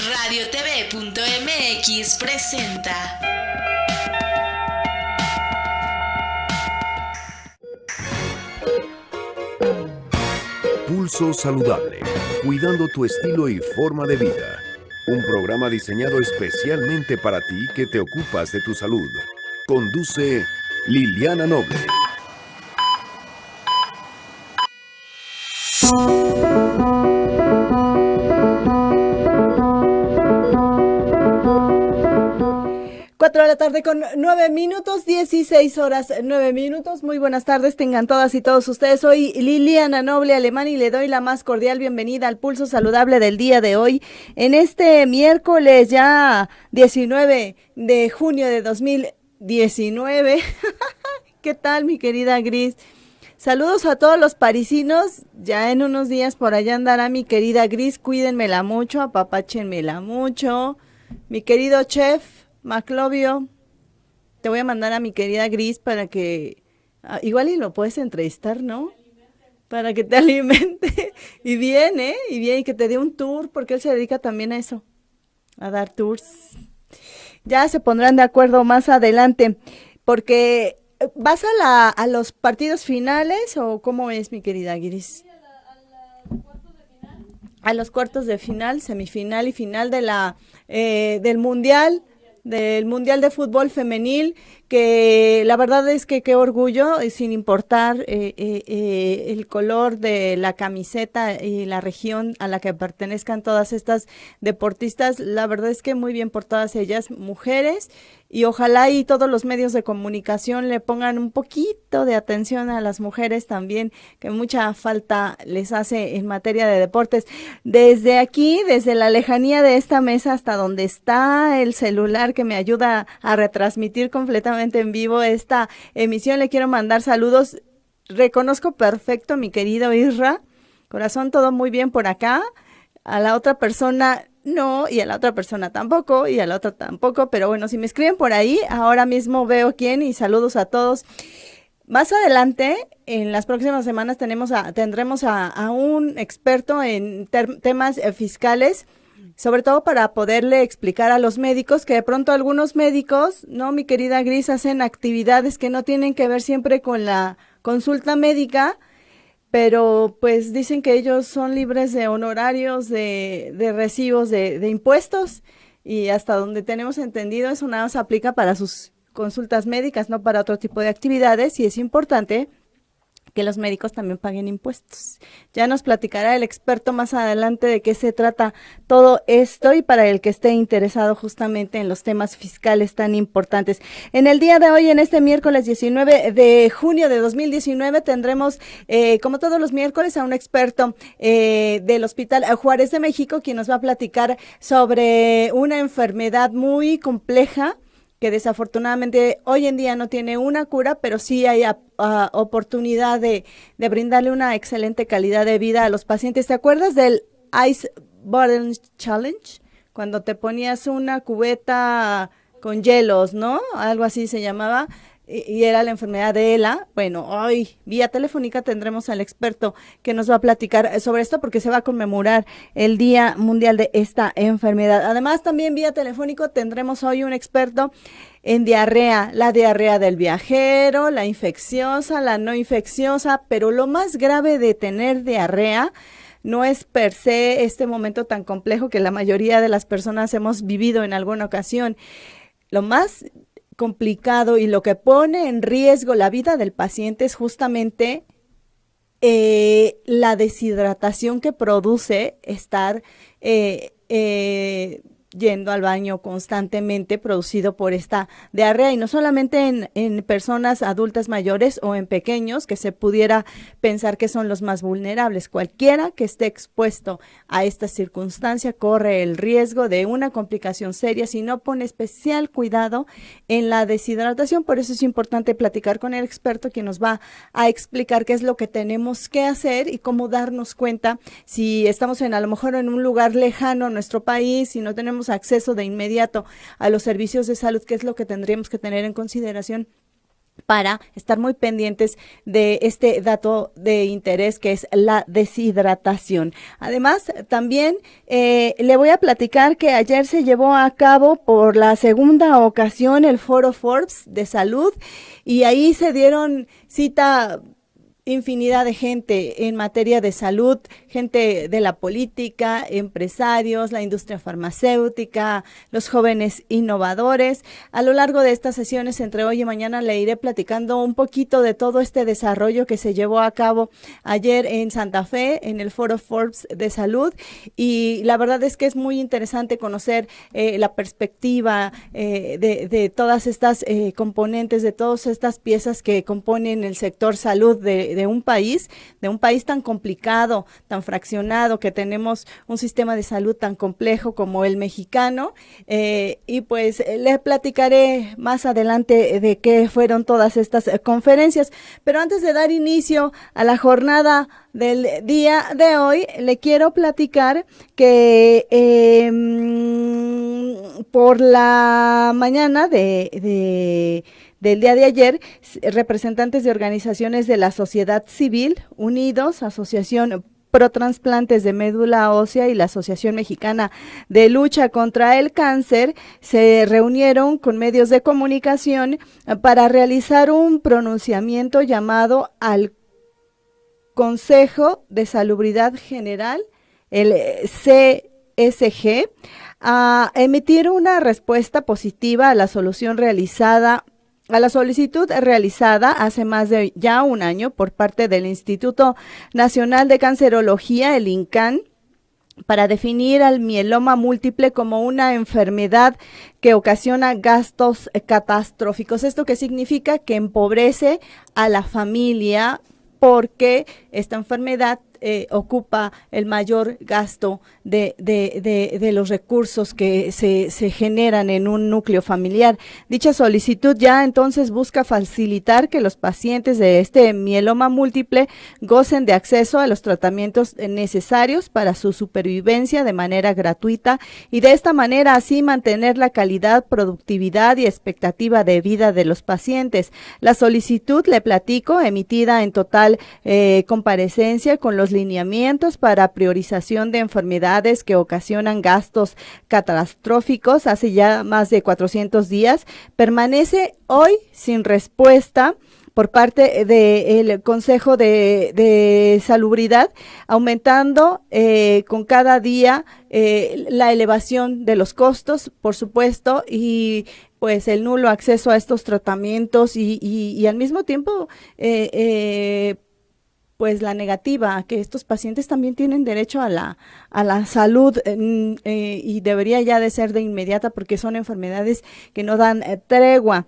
RadioTV.mx presenta Pulso Saludable, cuidando tu estilo y forma de vida. Un programa diseñado especialmente para ti que te ocupas de tu salud. Conduce Liliana Noble. Cuatro de la tarde con 9 minutos, 16 horas 9 minutos. Muy buenas tardes, tengan todas y todos ustedes. Soy Liliana Noble Alemán y le doy la más cordial bienvenida al Pulso Saludable del día de hoy. En este miércoles ya 19 de junio de 2019. ¿Qué tal, mi querida Gris? Saludos a todos los parisinos. Ya en unos días por allá andará mi querida Gris. Cuídenmela mucho, apapáchenmela mucho. Mi querido chef Maclovio, te voy a mandar a mi querida Gris para que, igual y lo puedes entrevistar, ¿no? Para que te alimente. Y bien, y que te dé un tour, porque él se dedica también a eso, a dar tours. Ya se pondrán de acuerdo más adelante, porque ¿vas a los partidos finales o cómo es, mi querida Gris? Sí, a los cuartos de final, semifinal y final de del Mundial de Fútbol Femenil, que la verdad es que qué orgullo, sin importar el color de la camiseta y la región a la que pertenezcan todas estas deportistas, la verdad es que muy bien por todas ellas, mujeres, y ojalá y todos los medios de comunicación le pongan un poquito de atención a las mujeres también, que mucha falta les hace en materia de deportes. Desde aquí, desde la lejanía de esta mesa hasta donde está el celular que me ayuda a retransmitir completamente en vivo esta emisión, le quiero mandar saludos. Reconozco perfecto, mi querido Isra, corazón, todo muy bien por acá. A la otra persona no, y a la otra persona tampoco, y a la otra tampoco, pero bueno, si me escriben por ahí, ahora mismo veo quién, y saludos a todos. Más adelante, en las próximas semanas, tendremos a un experto en temas fiscales, sobre todo para poderle explicar a los médicos, que de pronto algunos médicos, ¿no, mi querida Gris, hacen actividades que no tienen que ver siempre con la consulta médica, pero pues dicen que ellos son libres de honorarios, de recibos, de impuestos, y hasta donde tenemos entendido eso nada más aplica para sus consultas médicas, no para otro tipo de actividades, y es importante que los médicos también paguen impuestos. Ya nos platicará el experto más adelante de qué se trata todo esto, y para el que esté interesado justamente en los temas fiscales tan importantes. En el día de hoy, en este miércoles 19 de junio de 2019, tendremos, como todos los miércoles, a un experto del Hospital Juárez de México, quien nos va a platicar sobre una enfermedad muy compleja, que desafortunadamente hoy en día no tiene una cura, pero sí hay oportunidad de brindarle una excelente calidad de vida a los pacientes. ¿Te acuerdas del Ice Bottle Challenge? Cuando te ponías una cubeta con hielos, ¿no? Algo así se llamaba. Y era la enfermedad de ELA. Bueno, hoy vía telefónica tendremos al experto que nos va a platicar sobre esto, porque se va a conmemorar el Día Mundial de esta enfermedad. Además, también vía telefónico tendremos hoy un experto en diarrea, la diarrea del viajero, la infecciosa, la no infecciosa, pero lo más grave de tener diarrea no es per se este momento tan complejo que la mayoría de las personas hemos vivido en alguna ocasión. Lo más complicado y lo que pone en riesgo la vida del paciente es justamente la deshidratación que produce estar yendo al baño constantemente, producido por esta diarrea, y no solamente en personas adultas mayores o en pequeños, que se pudiera pensar que son los más vulnerables. Cualquiera que esté expuesto a esta circunstancia corre el riesgo de una complicación seria si no pone especial cuidado en la deshidratación. Por eso es importante platicar con el experto, que nos va a explicar qué es lo que tenemos que hacer y cómo darnos cuenta si estamos a lo mejor en un lugar lejano a nuestro país, si no tenemos acceso de inmediato a los servicios de salud, qué es lo que tendríamos que tener en consideración para estar muy pendientes de este dato de interés que es la deshidratación. Además, también le voy a platicar que ayer se llevó a cabo por la segunda ocasión el Foro Forbes de Salud y ahí se dieron cita infinidad de gente en materia de salud, gente de la política, empresarios, la industria farmacéutica, los jóvenes innovadores. A lo largo de estas sesiones, entre hoy y mañana, le iré platicando un poquito de todo este desarrollo que se llevó a cabo ayer en Santa Fe, en el Foro Forbes de Salud. Y la verdad es que es muy interesante conocer la perspectiva de todas estas componentes, de todas estas piezas que componen el sector salud de un país tan complicado, tan fraccionado, que tenemos un sistema de salud tan complejo como el mexicano, y pues les platicaré más adelante de qué fueron todas estas conferencias, pero antes de dar inicio a la jornada del día de hoy, le quiero platicar que por la mañana del día de ayer, representantes de organizaciones de la sociedad civil, Unidos, Asociación Pro Transplantes de Médula Ósea y la Asociación Mexicana de Lucha contra el Cáncer, se reunieron con medios de comunicación para realizar un pronunciamiento llamado al Consejo de Salubridad General, el CSG, a emitir una respuesta positiva a la solicitud realizada hace más de ya un año por parte del Instituto Nacional de Cancerología, el INCAN, para definir al mieloma múltiple como una enfermedad que ocasiona gastos catastróficos. ¿Esto qué significa? Que empobrece a la familia porque esta enfermedad ocupa el mayor gasto de los recursos que se generan en un núcleo familiar. Dicha solicitud ya entonces busca facilitar que los pacientes de este mieloma múltiple gocen de acceso a los tratamientos necesarios para su supervivencia de manera gratuita y de esta manera así mantener la calidad, productividad y expectativa de vida de los pacientes. La solicitud, le platico, emitida en total comparecencia con los lineamientos para priorización de enfermedades que ocasionan gastos catastróficos hace ya más de 400 días, permanece hoy sin respuesta por parte del Consejo de Salubridad, aumentando con cada día la elevación de los costos, por supuesto, y pues el nulo acceso a estos tratamientos y al mismo tiempo pues la negativa a que estos pacientes también tienen derecho a la salud y debería ya de ser de inmediata porque son enfermedades que no dan tregua.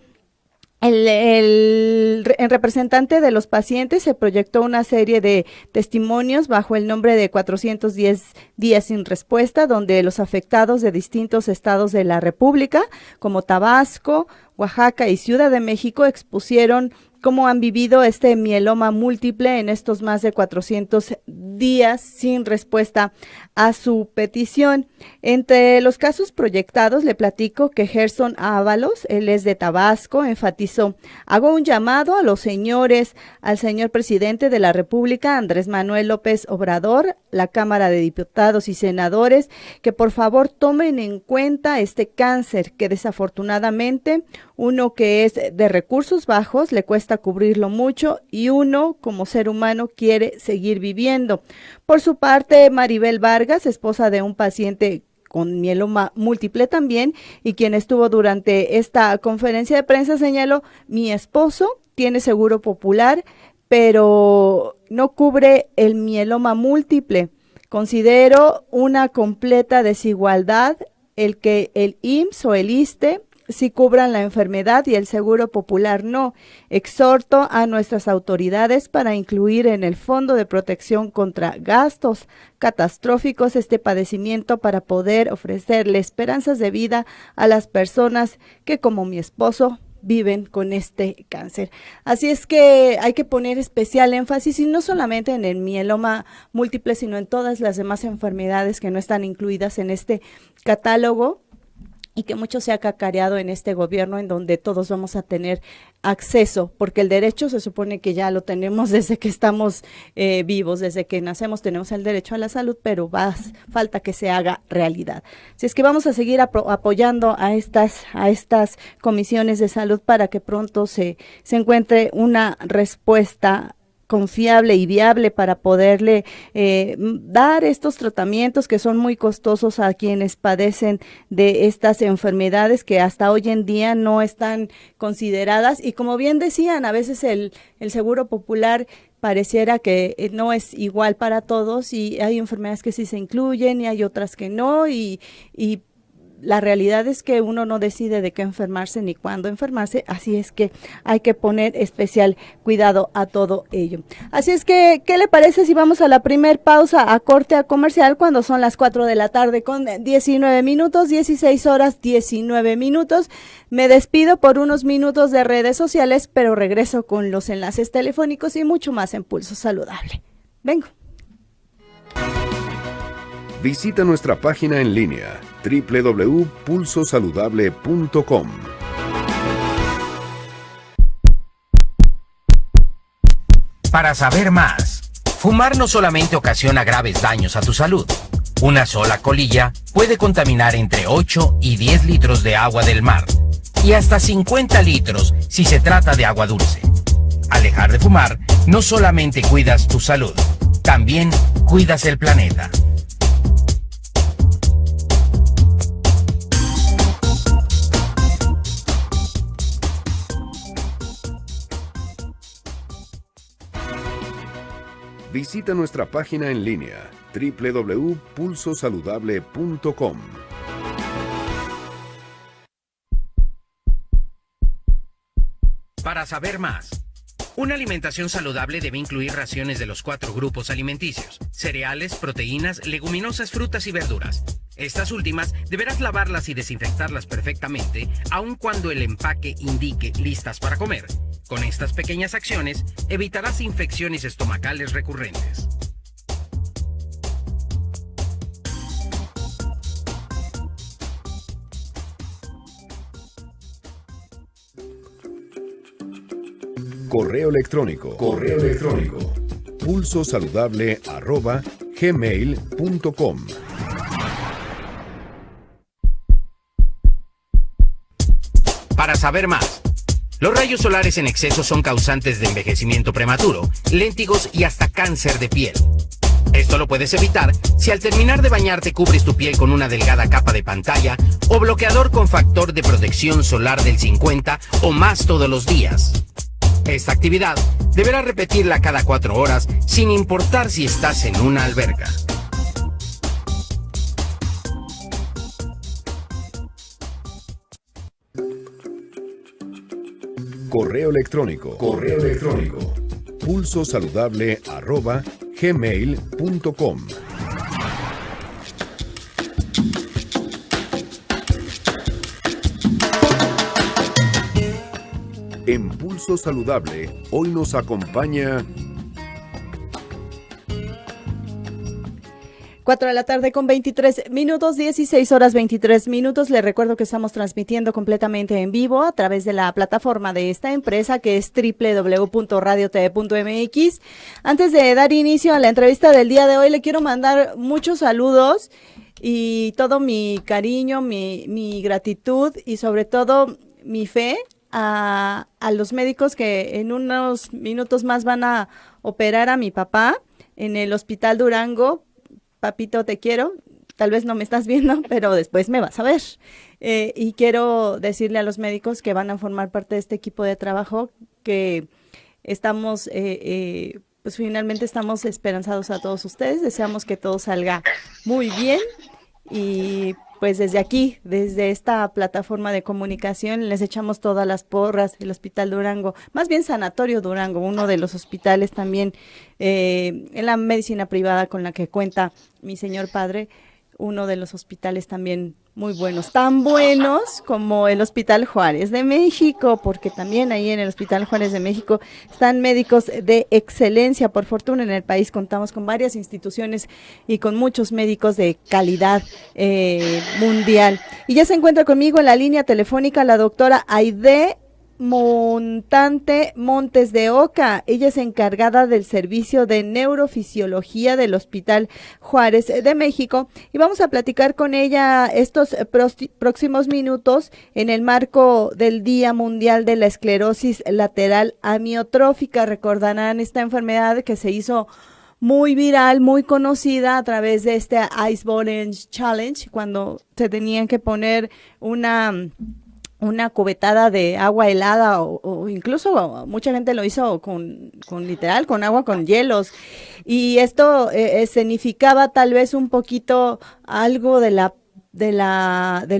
El representante de los pacientes se proyectó una serie de testimonios bajo el nombre de 410 días sin respuesta, donde los afectados de distintos estados de la República, como Tabasco, Oaxaca y Ciudad de México, expusieron cómo han vivido este mieloma múltiple en estos más de 400 días sin respuesta a su petición. Entre los casos proyectados, le platico que Gerson Ábalos, él es de Tabasco, enfatizó: hago un llamado a los señores, al señor presidente de la República, Andrés Manuel López Obrador, la Cámara de Diputados y Senadores, que por favor tomen en cuenta este cáncer que desafortunadamente uno que es de recursos bajos le cuesta cubrirlo mucho y uno como ser humano quiere seguir viviendo. Por su parte, Maribel Vargas, esposa de un paciente con mieloma múltiple también y quien estuvo durante esta conferencia de prensa, señaló: mi esposo tiene seguro popular, pero no cubre el mieloma múltiple. Considero una completa desigualdad el que el IMSS o el ISSSTE sí cubran la enfermedad y el seguro popular no. Exhorto a nuestras autoridades para incluir en el Fondo de Protección contra Gastos Catastróficos este padecimiento para poder ofrecerle esperanzas de vida a las personas que, como mi esposo, viven con este cáncer. Así es que hay que poner especial énfasis y no solamente en el mieloma múltiple, sino en todas las demás enfermedades que no están incluidas en este catálogo. y que mucho se ha cacareado en este gobierno, en donde todos vamos a tener acceso, porque el derecho se supone que ya lo tenemos desde que estamos vivos, desde que nacemos tenemos el derecho a la salud, pero falta que se haga realidad. Si es que vamos a seguir apoyando a estas comisiones de salud para que pronto se encuentre una respuesta confiable y viable para poderle dar estos tratamientos que son muy costosos a quienes padecen de estas enfermedades que hasta hoy en día no están consideradas, y como bien decían, a veces el seguro popular pareciera que no es igual para todos, y hay enfermedades que sí se incluyen y hay otras que no, y la realidad es que uno no decide de qué enfermarse ni cuándo enfermarse, así es que hay que poner especial cuidado a todo ello. Así es que, ¿qué le parece si vamos a la primer pausa, a corte a comercial, cuando son las 4 de la tarde con 19 minutos, 16 horas 19 minutos? Me despido por unos minutos de redes sociales, pero regreso con los enlaces telefónicos y mucho más en Pulso Saludable. Vengo. Visita nuestra página en línea www.pulsosaludable.com. Para saber más, fumar no solamente ocasiona graves daños a tu salud. Una sola colilla puede contaminar entre 8 y 10 litros de agua del mar y hasta 50 litros si se trata de agua dulce. Al dejar de fumar, no solamente cuidas tu salud, también cuidas el planeta. Visita nuestra página en línea www.pulsosaludable.com. Para saber más, una alimentación saludable debe incluir raciones de los 4 grupos alimenticios: cereales, proteínas, leguminosas, frutas y verduras. Estas últimas deberás lavarlas y desinfectarlas perfectamente, aun cuando el empaque indique listas para comer. Con estas pequeñas acciones evitarás infecciones estomacales recurrentes. Correo electrónico. pulsosaludable@gmail.com. Para saber más, los rayos solares en exceso son causantes de envejecimiento prematuro, léntigos y hasta cáncer de piel. Esto lo puedes evitar si al terminar de bañarte cubres tu piel con una delgada capa de pantalla o bloqueador con factor de protección solar del 50 o más todos los días. Esta actividad deberás repetirla cada 4 horas, sin importar si estás en una alberca. Correo electrónico. pulsosaludable@gmail.com. En Pulso Saludable, hoy nos acompaña 4 de la tarde con 23 minutos, 16 horas 23 minutos. Les recuerdo que estamos transmitiendo completamente en vivo a través de la plataforma de esta empresa, que es www.radiotv.mx. Antes de dar inicio a la entrevista del día de hoy, le quiero mandar muchos saludos y todo mi cariño, mi gratitud y sobre todo mi fe a los médicos que en unos minutos más van a operar a mi papá en el Hospital Durango. Papito, te quiero. Tal vez no me estás viendo, pero después me vas a ver. Y quiero decirle a los médicos que van a formar parte de este equipo de trabajo que estamos, pues finalmente estamos esperanzados a todos ustedes. Deseamos que todo salga muy bien y pues desde aquí, desde esta plataforma de comunicación, les echamos todas las porras. El Hospital Durango, más bien Sanatorio Durango, uno de los hospitales también en la medicina privada con la que cuenta mi señor padre, uno de los hospitales también muy buenos, tan buenos como el Hospital Juárez de México, porque también ahí en el Hospital Juárez de México están médicos de excelencia. Por fortuna en el país contamos con varias instituciones y con muchos médicos de calidad mundial. Y ya se encuentra conmigo en la línea telefónica la doctora Aide Montante Montes de Oca. Ella es encargada del servicio de neurofisiología del Hospital Juárez de México y vamos a platicar con ella estos próximos minutos en el marco del Día Mundial de la Esclerosis Lateral Amiotrófica. Recordarán esta enfermedad que se hizo muy viral, muy conocida a través de este Ice Orange Challenge, cuando se tenían que poner una cubetada de agua helada o incluso mucha gente lo hizo con literal, con agua con hielos. Y esto significaba tal vez un poquito algo de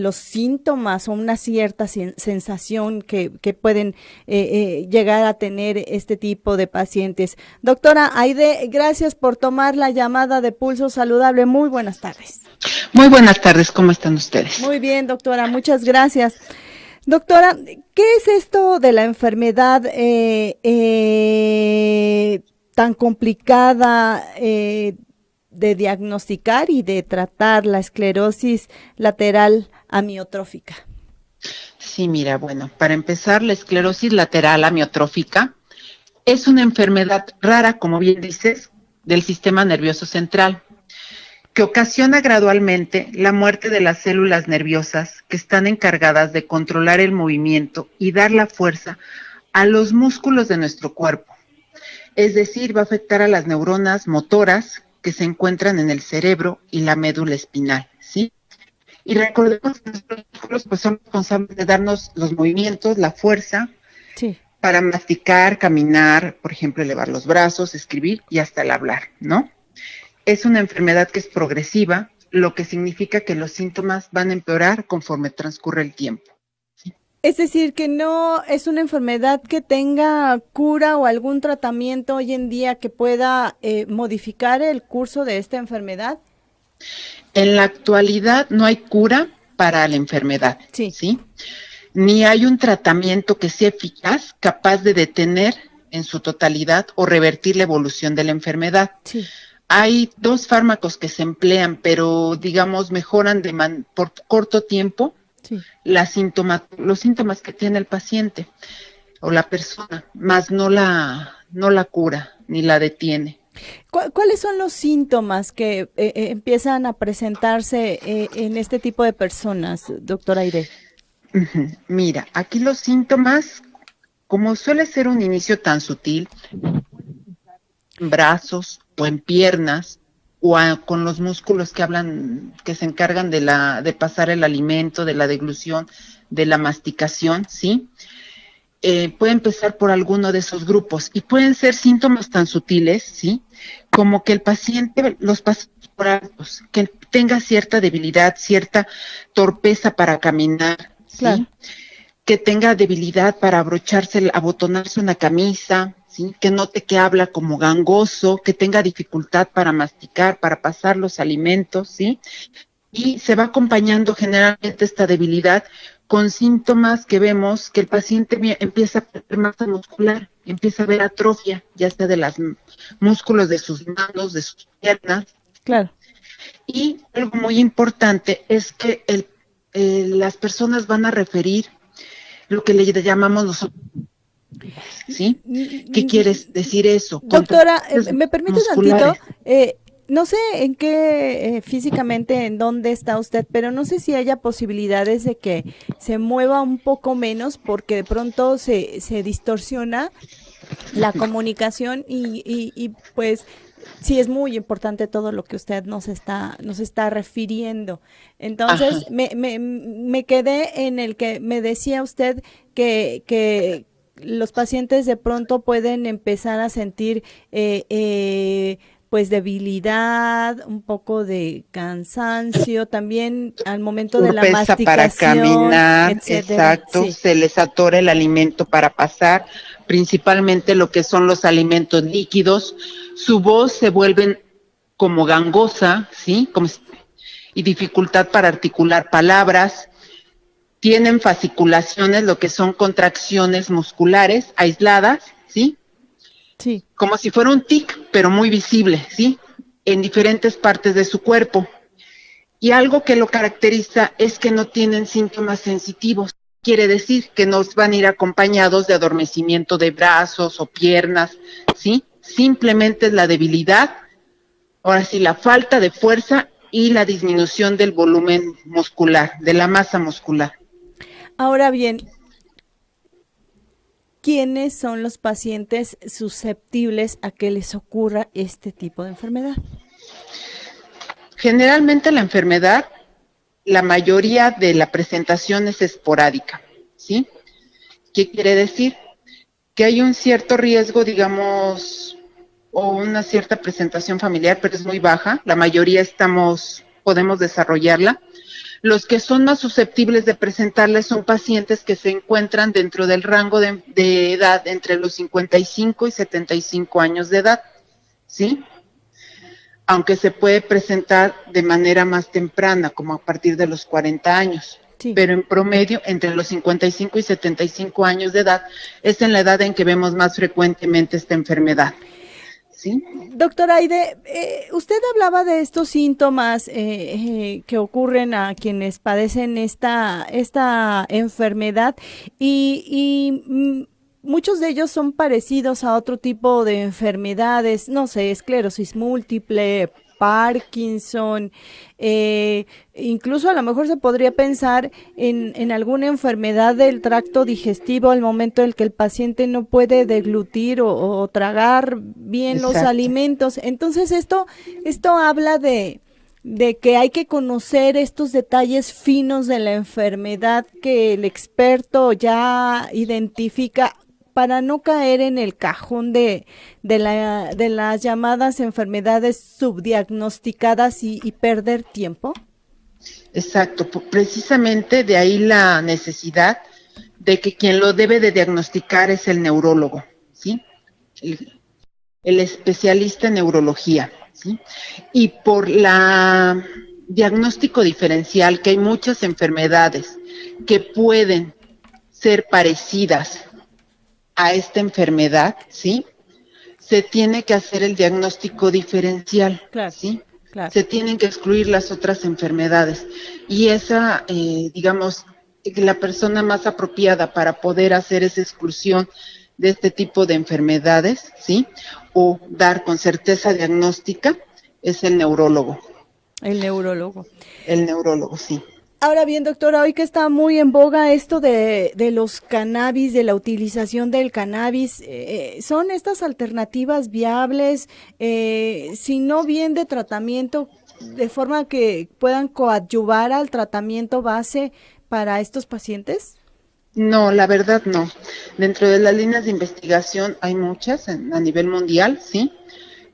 los síntomas o una cierta sensación que pueden llegar a tener este tipo de pacientes. Doctora Aide, gracias por tomar la llamada de Pulso Saludable. Muy buenas tardes. Muy buenas tardes, ¿cómo están ustedes? Muy bien, doctora, muchas gracias. Doctora, ¿qué es esto de la enfermedad tan complicada de diagnosticar y de tratar, la esclerosis lateral amiotrófica? Sí, mira, bueno, para empezar, la esclerosis lateral amiotrófica es una enfermedad rara, como bien dices, del sistema nervioso central, que ocasiona gradualmente la muerte de las células nerviosas que están encargadas de controlar el movimiento y dar la fuerza a los músculos de nuestro cuerpo. Es decir, va a afectar a las neuronas motoras que se encuentran en el cerebro y la médula espinal, ¿sí? Y recordemos que nuestros músculos pues, son responsables de darnos los movimientos, la fuerza, sí, para masticar, caminar, por ejemplo, elevar los brazos, escribir y hasta el hablar, ¿no? Es una enfermedad que es progresiva, lo que significa que los síntomas van a empeorar conforme transcurre el tiempo. ¿Sí? Es decir, que no es una enfermedad que tenga cura o algún tratamiento hoy en día que pueda modificar el curso de esta enfermedad. En la actualidad no hay cura para la enfermedad, sí, ¿sí? Ni hay un tratamiento que sea eficaz, capaz de detener en su totalidad o revertir la evolución de la enfermedad. Sí. Hay 2 fármacos que se emplean, pero digamos mejoran por corto tiempo sí, los síntomas que tiene el paciente o la persona, más no la cura ni la detiene. ¿Cuáles son los síntomas que empiezan a presentarse en este tipo de personas, doctora Aide? Mira, aquí los síntomas, como suele ser un inicio tan sutil, en brazos o en piernas o con los músculos que se encargan de pasar el alimento, de la deglución, de la masticación, ¿sí? Puede empezar por alguno de esos grupos y pueden ser síntomas tan sutiles, ¿sí? Como que el paciente los pasa por altos, que tenga cierta debilidad, cierta torpeza para caminar, ¿sí? Claro. Que tenga debilidad para abotonarse una camisa, ¿sí? Que note que habla como gangoso, que tenga dificultad para masticar, para pasar los alimentos, ¿sí? Y se va acompañando generalmente esta debilidad con síntomas que vemos que el paciente empieza a perder masa muscular, empieza a ver atrofia, ya sea de los músculos de sus manos, de sus piernas. Claro. Y algo muy importante es que las personas van a referir lo que le llamamos los... ¿Sí? ¿Qué quieres decir eso? Doctora, ¿me permite tantito? musculares. No sé en qué físicamente, en dónde está usted, pero no sé si haya posibilidades de que se mueva un poco menos porque de pronto se distorsiona la comunicación y pues sí es muy importante todo lo que usted nos está refiriendo. Entonces me quedé en el que me decía usted que los pacientes de pronto pueden empezar a sentir pues debilidad, un poco de cansancio, también al momento de la masticación, para caminar, etcétera. exacto, Sí. se les atora el alimento para pasar, principalmente lo que son los alimentos líquidos, su voz se vuelve como gangosa, ¿sí? y dificultad para articular palabras. Tienen fasciculaciones, lo que son contracciones musculares aisladas, ¿sí? Sí. Como si fuera un tic, pero muy visible, ¿sí? En diferentes partes de su cuerpo. Y algo que lo caracteriza es que no tienen síntomas sensitivos. Quiere decir que no van a ir acompañados de adormecimiento de brazos o piernas, ¿sí? Simplemente es la debilidad, ahora sí, la falta de fuerza y la disminución del volumen muscular, de la masa muscular. Ahora bien, ¿quiénes son los pacientes susceptibles a que les ocurra este tipo de enfermedad? Generalmente la enfermedad, la mayoría de la presentación es esporádica, ¿sí? ¿Qué quiere decir? Que hay un cierto riesgo, digamos, o una cierta presentación familiar, pero es muy baja. La mayoría podemos desarrollarla. Los que son más susceptibles de presentarla son pacientes que se encuentran dentro del rango de edad entre los 55 y 75 años de edad, ¿sí? Aunque se puede presentar de manera más temprana, como a partir de los 40 años. Sí. Pero en promedio, entre los 55 y 75 años de edad, es en la edad en que vemos más frecuentemente esta enfermedad. ¿Sí? Doctora Aide, usted hablaba de estos síntomas que ocurren a quienes padecen esta enfermedad y muchos de ellos son parecidos a otro tipo de enfermedades, no sé, esclerosis múltiple, Parkinson, incluso a lo mejor se podría pensar en alguna enfermedad del tracto digestivo al momento en que el paciente no puede deglutir o tragar bien Exacto. Los alimentos. Entonces esto habla de que hay que conocer estos detalles finos de la enfermedad que el experto ya identifica para no caer en el cajón de las llamadas enfermedades subdiagnosticadas y perder tiempo. Exacto, precisamente de ahí la necesidad de que quien lo debe de diagnosticar es el neurólogo, ¿sí? El especialista en neurología, ¿sí? Y por la diagnóstico diferencial, que hay muchas enfermedades que pueden ser parecidas a esta enfermedad, ¿sí? Se tiene que hacer el diagnóstico diferencial, claro, ¿sí? Claro. Se tienen que excluir las otras enfermedades. Y esa, digamos, la persona más apropiada para poder hacer esa exclusión de este tipo de enfermedades, ¿sí? O dar con certeza diagnóstica, es el neurólogo. El neurólogo. El neurólogo, sí. Ahora bien, doctora, hoy que está muy en boga esto de los cannabis, de la utilización del cannabis, ¿son estas alternativas viables, si no bien de tratamiento, de forma que puedan coadyuvar al tratamiento base para estos pacientes? No, la verdad no. Dentro de las líneas de investigación hay muchas a nivel mundial, sí,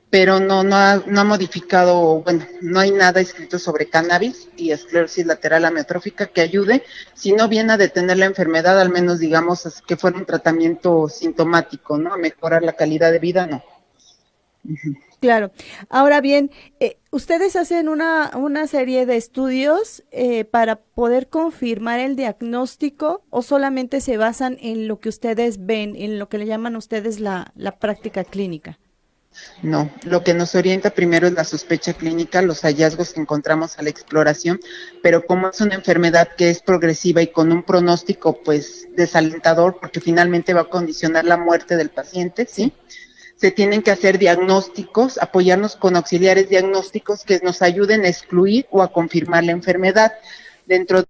pero no ha modificado, bueno, no hay nada escrito sobre cannabis y esclerosis lateral amiotrófica que ayude, si no viene a detener la enfermedad, al menos digamos que fuera un tratamiento sintomático, ¿no? A mejorar la calidad de vida, no. Claro. Ahora bien, ustedes hacen una serie de estudios para poder confirmar el diagnóstico o solamente se basan en lo que ustedes ven, en lo que le llaman ustedes la práctica clínica. No, lo que nos orienta primero es la sospecha clínica, los hallazgos que encontramos a la exploración, pero como es una enfermedad que es progresiva y con un pronóstico pues desalentador, porque finalmente va a condicionar la muerte del paciente, ¿sí? Se tienen que hacer diagnósticos, apoyarnos con auxiliares diagnósticos que nos ayuden a excluir o a confirmar la enfermedad. Dentro de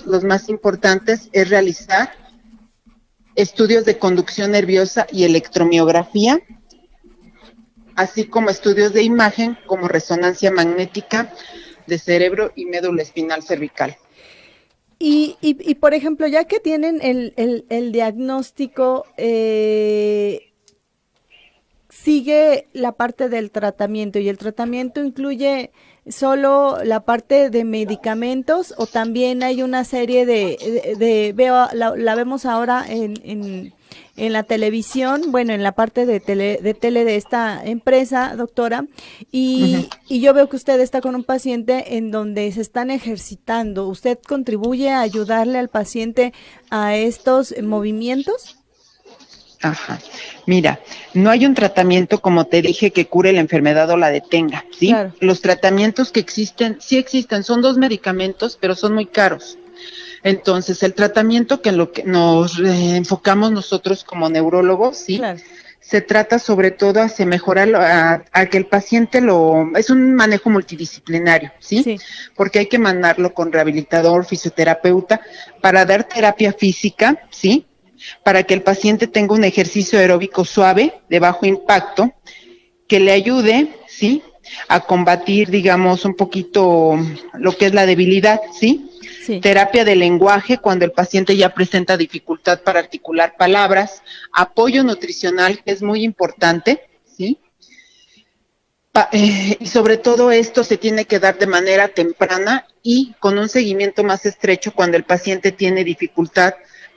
los más importantes es realizar estudios de conducción nerviosa y electromiografía, así como estudios de imagen como resonancia magnética de cerebro y médula espinal cervical. Y por ejemplo, ya que tienen el diagnóstico, sigue la parte del tratamiento y el tratamiento incluye solo la parte de medicamentos o también hay una serie la vemos ahora en en la televisión, bueno, en la parte de tele de esta empresa, doctora, y yo veo que usted está con un paciente en donde se están ejercitando. ¿Usted contribuye a ayudarle al paciente a estos movimientos? Ajá. Mira, no hay un tratamiento, como te dije, que cure la enfermedad o la detenga, ¿sí? Claro. Los tratamientos que existen, sí existen, son 2 medicamentos, pero son muy caros. Entonces, el tratamiento que en lo que nos enfocamos nosotros como neurólogos, ¿sí? Claro. Se trata sobre todo hacia mejorar a que el paciente es un manejo multidisciplinario, ¿sí? Sí. Porque hay que mandarlo con rehabilitador, fisioterapeuta, para dar terapia física, ¿sí? Para que el paciente tenga un ejercicio aeróbico suave, de bajo impacto, que le ayude, ¿sí? A combatir, digamos, un poquito lo que es la debilidad, ¿sí? Sí. Terapia de lenguaje cuando el paciente ya presenta dificultad para articular palabras, apoyo nutricional, que es muy importante, ¿sí? Y sobre todo esto se tiene que dar de manera temprana y con un seguimiento más estrecho cuando el paciente tiene dificultad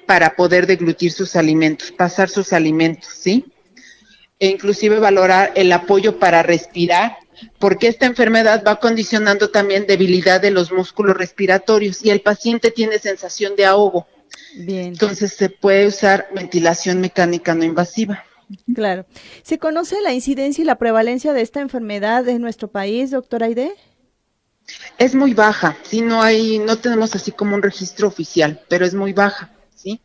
para poder deglutir sus alimentos, pasar sus alimentos, ¿sí? E inclusive valorar el apoyo para respirar, porque esta enfermedad va condicionando también debilidad de los músculos respiratorios y el paciente tiene sensación de ahogo. Bien. Entonces se puede usar ventilación mecánica no invasiva. Claro. ¿Se conoce la incidencia y la prevalencia de esta enfermedad en nuestro país, doctora Aide? Es muy baja, sí, no tenemos así como un registro oficial, pero es muy baja, ¿sí?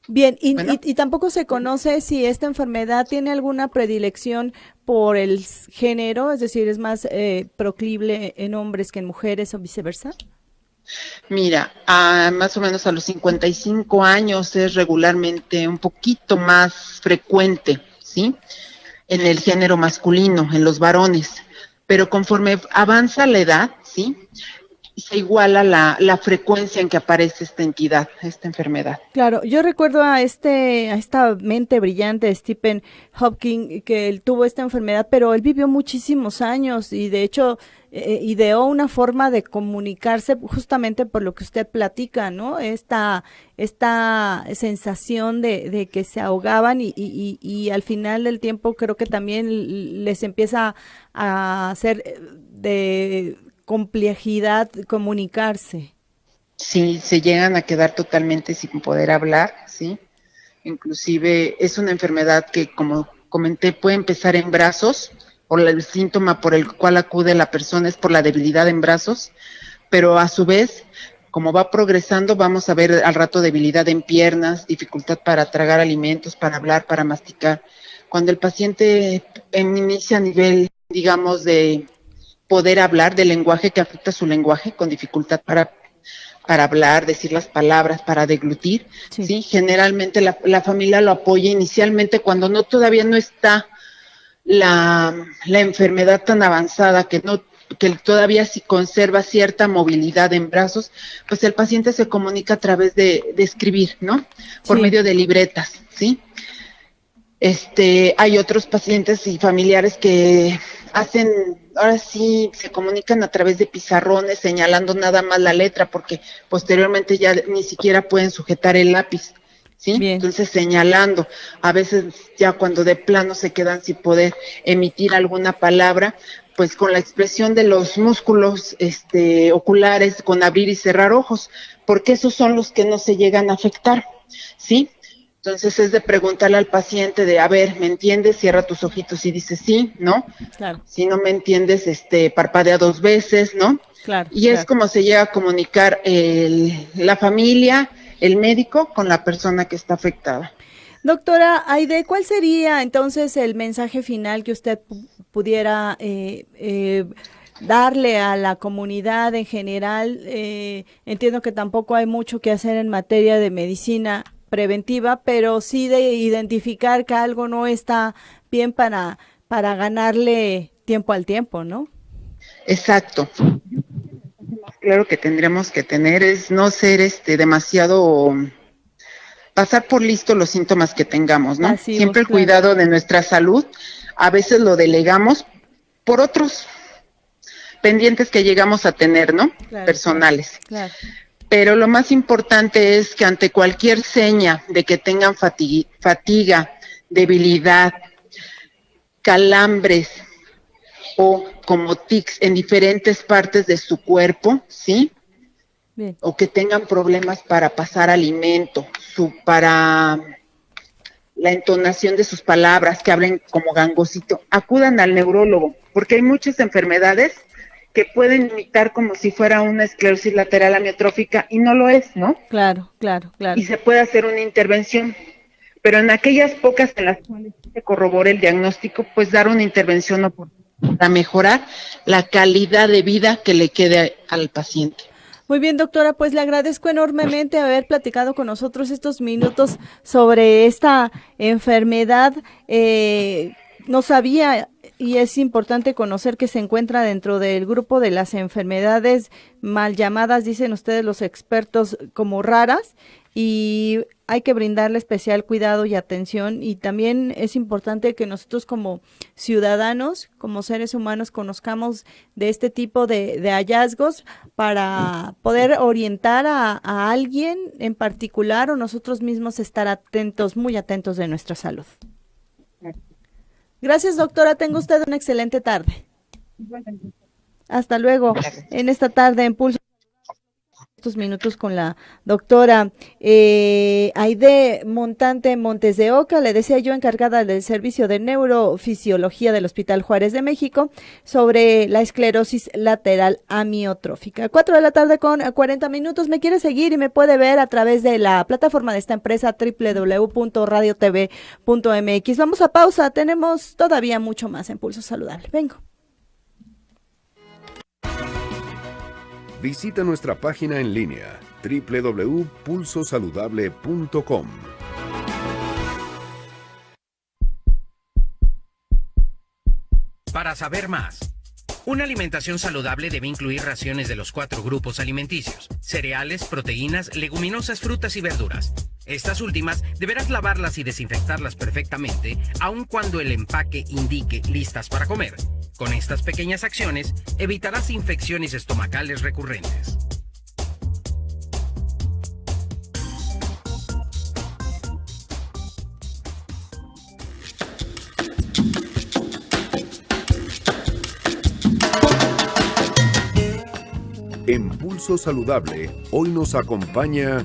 Bien, Bueno. y tampoco se conoce si esta enfermedad tiene alguna predilección por el género, es decir, es más proclive en hombres que en mujeres o viceversa. Mira, más o menos a los 55 años es regularmente un poquito más frecuente, ¿sí? En el género masculino, en los varones, pero conforme avanza la edad, ¿sí? Se iguala la frecuencia en que aparece esta entidad, esta enfermedad. Claro, yo recuerdo a esta mente brillante de Stephen Hawking, que él tuvo esta enfermedad, pero él vivió muchísimos años y de hecho ideó una forma de comunicarse justamente por lo que usted platica, ¿no? Esta sensación de que se ahogaban y al final del tiempo creo que también les empieza a hacer de complejidad comunicarse. Sí, se llegan a quedar totalmente sin poder hablar, ¿sí? Inclusive es una enfermedad que, como comenté, puede empezar en brazos, o el síntoma por el cual acude la persona es por la debilidad en brazos, pero a su vez, como va progresando, vamos a ver al rato debilidad en piernas, dificultad para tragar alimentos, para hablar, para masticar. Cuando el paciente inicia a nivel, digamos, de poder hablar, del lenguaje que afecta su lenguaje, con dificultad para hablar, decir las palabras, para deglutir, ¿sí? Generalmente la familia lo apoya inicialmente cuando todavía no está la enfermedad tan avanzada, que todavía sí conserva cierta movilidad en brazos, pues el paciente se comunica a través de escribir, ¿no? Por medio de libretas, ¿sí? Hay otros pacientes y familiares que ahora sí se comunican a través de pizarrones, señalando nada más la letra, porque posteriormente ya ni siquiera pueden sujetar el lápiz, ¿sí? Bien. Entonces señalando, a veces ya cuando de plano se quedan sin poder emitir alguna palabra, pues con la expresión de los músculos oculares, con abrir y cerrar ojos, porque esos son los que no se llegan a afectar, ¿sí? Entonces es de preguntarle al paciente de, a ver, ¿me entiendes? Cierra tus ojitos y dice sí, ¿no? Claro. Si no me entiendes, parpadea 2 veces, ¿no? Claro. Y es como se llega a comunicar la familia, el médico, con la persona que está afectada. Doctora Aide, ¿cuál sería entonces el mensaje final que usted pudiera darle a la comunidad en general? Entiendo que tampoco hay mucho que hacer en materia de medicina preventiva, pero sí de identificar que algo no está bien para ganarle tiempo al tiempo, ¿no? Exacto. Claro que tendríamos que tener es no ser demasiado pasar por listo los síntomas que tengamos, ¿no? Pasivos, siempre el cuidado de nuestra salud, a veces lo delegamos por otros pendientes que llegamos a tener, ¿no? Claro, personales. Claro. pero lo más importante es que ante cualquier seña de que tengan fatiga, debilidad, calambres o como tics en diferentes partes de su cuerpo, ¿sí? Bien. O que tengan problemas para pasar alimento, para la entonación de sus palabras, que hablen como gangosito, acudan al neurólogo, porque hay muchas enfermedades que pueden imitar como si fuera una esclerosis lateral amiotrófica y no lo es, ¿no? Claro, claro, claro. Y se puede hacer una intervención, pero en aquellas pocas en las cuales se corrobora el diagnóstico, pues dar una intervención oportuna para mejorar la calidad de vida que le quede al paciente. Muy bien, doctora, pues le agradezco enormemente haber platicado con nosotros estos minutos sobre esta enfermedad. No sabía, y es importante conocer que se encuentra dentro del grupo de las enfermedades mal llamadas, dicen ustedes los expertos, como raras, y hay que brindarle especial cuidado y atención, y también es importante que nosotros como ciudadanos, como seres humanos, conozcamos de este tipo de hallazgos para poder orientar a alguien en particular o nosotros mismos estar atentos, muy atentos de nuestra salud. Gracias, doctora. Tenga usted una excelente tarde. Hasta luego. En esta tarde en Pulso, estos minutos con la doctora Aide Montante Montes de Oca, le decía yo, encargada del servicio de neurofisiología del Hospital Juárez de México, sobre la esclerosis lateral amiotrófica. 4 de la tarde con 40 minutos. Me quiere seguir y me puede ver a través de la plataforma de esta empresa www.radiotv.mx. Vamos a pausa, tenemos todavía mucho más en Pulso Saludable. Vengo. Visita nuestra página en línea www.pulsosaludable.com. Para saber más, una alimentación saludable debe incluir raciones de los 4 grupos alimenticios: cereales, proteínas, leguminosas, frutas y verduras. Estas últimas deberás lavarlas y desinfectarlas perfectamente, aun cuando el empaque indique listas para comer. Con estas pequeñas acciones, evitarás infecciones estomacales recurrentes. En Pulso Saludable, hoy nos acompaña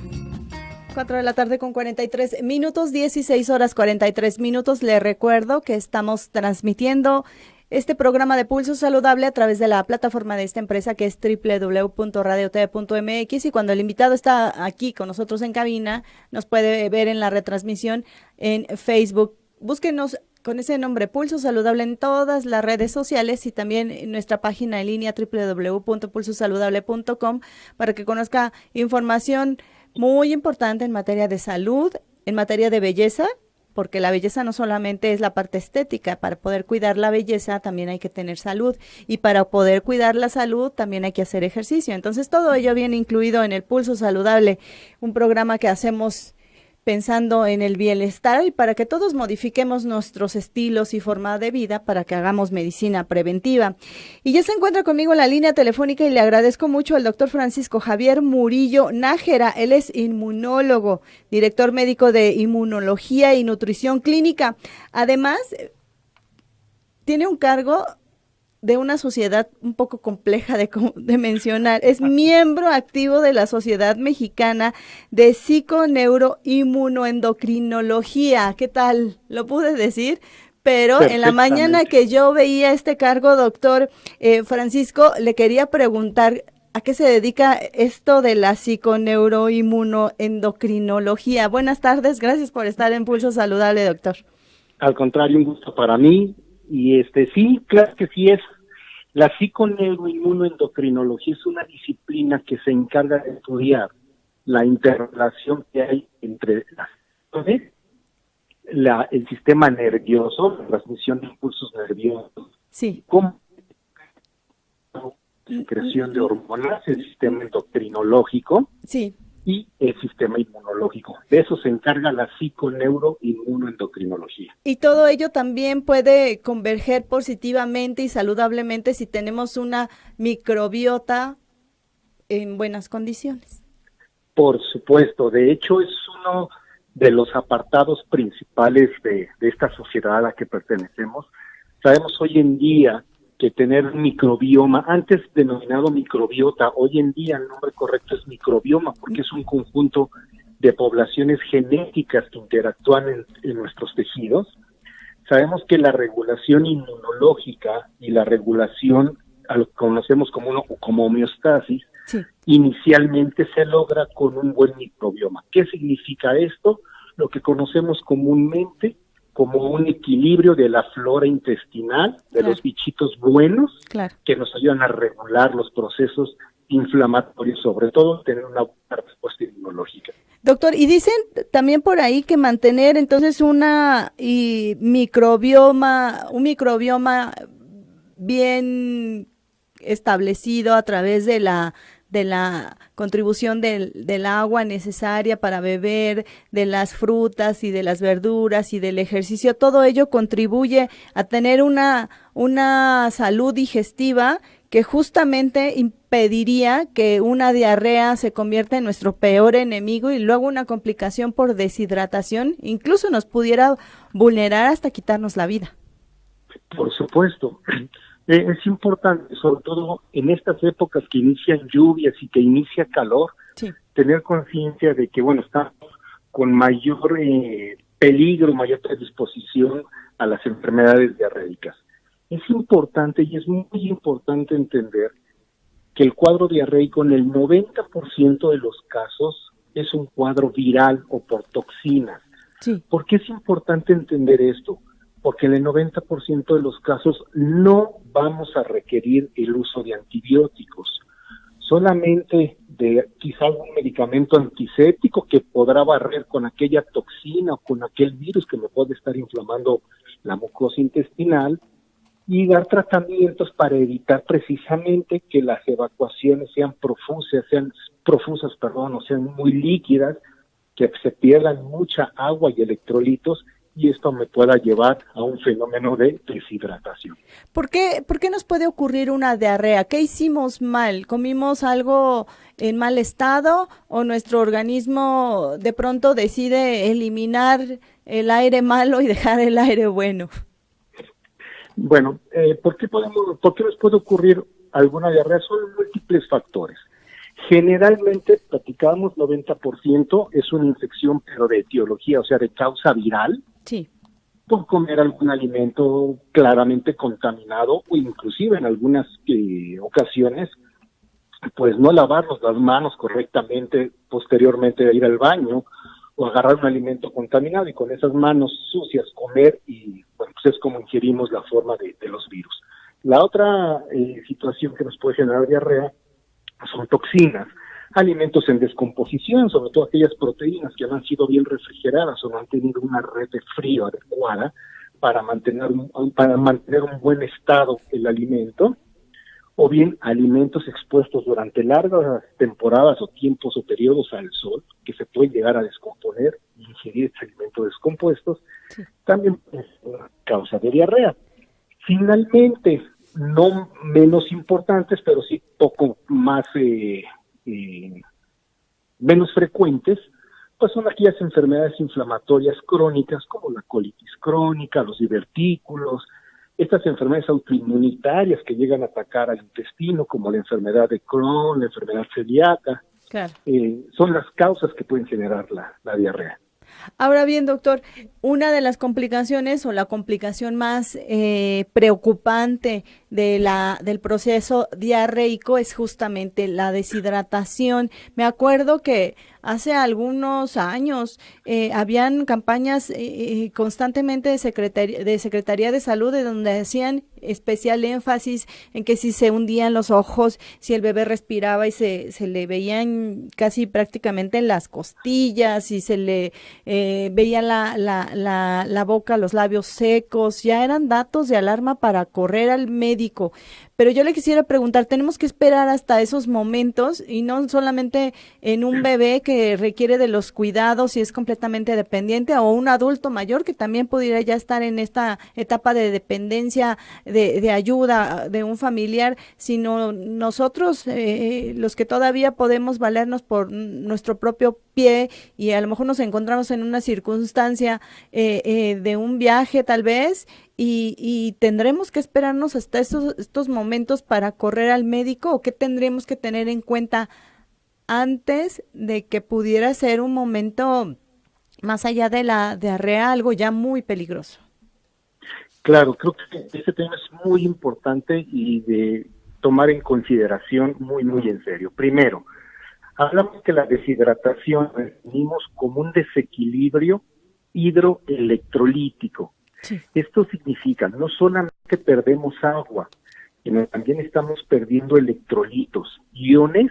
4 de la tarde con 43 minutos, 16 horas 43 minutos. Le recuerdo que estamos transmitiendo este programa de Pulso Saludable a través de la plataforma de esta empresa, que es www.radiotv.mx, y cuando el invitado está aquí con nosotros en cabina, nos puede ver en la retransmisión en Facebook. Búsquenos con ese nombre, Pulso Saludable, en todas las redes sociales, y también en nuestra página en línea www.pulsosaludable.com, para que conozca información muy importante en materia de salud, en materia de belleza, porque la belleza no solamente es la parte estética. Para poder cuidar la belleza también hay que tener salud, y para poder cuidar la salud también hay que hacer ejercicio. Entonces todo ello viene incluido en el Pulso Saludable, un programa que hacemos pensando en el bienestar y para que todos modifiquemos nuestros estilos y forma de vida, para que hagamos medicina preventiva. Y ya se encuentra conmigo en la línea telefónica, y le agradezco mucho, al doctor Francisco Javier Murillo Nájera. Él es inmunólogo, director médico de Inmunología y Nutrición Clínica. Además, tiene un cargo de una sociedad un poco compleja de mencionar. Es miembro activo de la Sociedad Mexicana de Psiconeuroinmunoendocrinología. ¿Qué tal? ¿Lo pude decir? Pero en la mañana que yo veía este cargo, doctor Francisco, le quería preguntar, ¿a qué se dedica esto de la psiconeuroinmunoendocrinología? Buenas tardes, gracias por estar en Pulso Saludable, doctor. Al contrario, un gusto para mí. Y sí, claro que sí es. La psiconeuroinmunoendocrinología es una disciplina que se encarga de estudiar la interrelación que hay entre el sistema nervioso, la transmisión de impulsos nerviosos, sí, como secreción de hormonas, el sistema endocrinológico, sí, y el sistema inmunológico. De eso se encarga la psiconeuroinmunoendocrinología. Y todo ello también puede converger positivamente y saludablemente si tenemos una microbiota en buenas condiciones. Por supuesto, de hecho es uno de los apartados principales de esta sociedad a la que pertenecemos. Sabemos hoy en día que tener un microbioma, antes denominado microbiota, hoy en día el nombre correcto es microbioma, porque es un conjunto de poblaciones genéticas que interactúan en nuestros tejidos. Sabemos que la regulación inmunológica y la regulación, a lo que conocemos como homeostasis, Sí. inicialmente se logra con un buen microbioma. ¿Qué significa esto? Lo que conocemos comúnmente como un equilibrio de la flora intestinal, de Claro. los bichitos buenos, Claro. que nos ayudan a regular los procesos inflamatorios, sobre todo tener una buena respuesta inmunológica. Doctor, y dicen también por ahí que mantener entonces un microbioma bien establecido a través de la contribución del agua necesaria para beber, de las frutas y de las verduras y del ejercicio, todo ello contribuye a tener una salud digestiva que justamente impediría que una diarrea se convierta en nuestro peor enemigo y luego una complicación por deshidratación incluso nos pudiera vulnerar hasta quitarnos la vida. Por supuesto. Es importante, sobre todo en estas épocas que inician lluvias y que inicia calor, Sí. tener conciencia de que, bueno, estamos con mayor peligro, mayor predisposición a las enfermedades diarreicas. Es importante y es muy importante entender que el cuadro diarreico en el 90% de los casos es un cuadro viral o por toxinas. Sí. ¿Por qué es importante entender esto? Porque en el 90% de los casos no vamos a requerir el uso de antibióticos, solamente de quizá algún medicamento antiséptico que podrá barrer con aquella toxina o con aquel virus que me puede estar inflamando la mucosa intestinal y dar tratamientos para evitar precisamente que las evacuaciones sean profusas, o sean muy líquidas, que se pierdan mucha agua y electrolitos y esto me pueda llevar a un fenómeno de deshidratación. ¿Por qué nos puede ocurrir una diarrea? ¿Qué hicimos mal? ¿Comimos algo en mal estado o nuestro organismo de pronto decide eliminar el aire malo y dejar el aire bueno? Bueno, ¿por qué nos puede ocurrir alguna diarrea? Son múltiples factores. Generalmente, platicamos, 90% es una infección, pero de etiología, o sea, de causa viral. Sí. Por comer algún alimento claramente contaminado o inclusive en algunas ocasiones, pues no lavarnos las manos correctamente posteriormente de ir al baño o agarrar un alimento contaminado y con esas manos sucias comer y bueno, pues es como ingerimos la forma de los virus. La otra situación que nos puede generar diarrea son toxinas, alimentos en descomposición, sobre todo aquellas proteínas que no han sido bien refrigeradas o no han tenido una red de frío adecuada para mantener un buen estado el alimento, o bien alimentos expuestos durante largas temporadas o tiempos o periodos al sol, que se pueden llegar a descomponer y ingerir estos alimentos descompuestos, Sí. también es una causa de diarrea. Finalmente, no menos importantes, pero sí poco más menos frecuentes, pues son aquellas enfermedades inflamatorias crónicas como la colitis crónica, los divertículos, estas enfermedades autoinmunitarias que llegan a atacar al intestino, como la enfermedad de Crohn, la enfermedad celíaca, Claro. son las causas que pueden generar la diarrea. Ahora bien, doctor, una de las complicaciones o la complicación más preocupante del proceso diarreico es justamente la deshidratación. Me acuerdo que hace algunos años habían campañas constantemente de Secretaría de Salud de donde hacían especial énfasis en que si se hundían los ojos, si el bebé respiraba y se le veían casi prácticamente en las costillas y se le veía la boca, los labios secos, ya eran datos de alarma para correr al médico. pero yo le quisiera preguntar, ¿tenemos que esperar hasta esos momentos y no solamente en un bebé que requiere de los cuidados y es completamente dependiente, o un adulto mayor que también pudiera ya estar en esta etapa de dependencia, de ayuda de un familiar, sino nosotros, los que todavía podemos valernos por nuestro propio pie y a lo mejor nos encontramos en una circunstancia de un viaje tal vez y tendremos que esperarnos hasta estos momentos para correr al médico, o qué tendremos que tener en cuenta antes de que pudiera ser un momento más allá de la diarrea, algo ya muy peligroso? Claro, creo que este tema es muy importante y de tomar en consideración muy, muy en serio. Primero, hablamos que la deshidratación la definimos como un desequilibrio hidroelectrolítico. Sí. Esto significa no solamente perdemos agua, sino también estamos perdiendo electrolitos, iones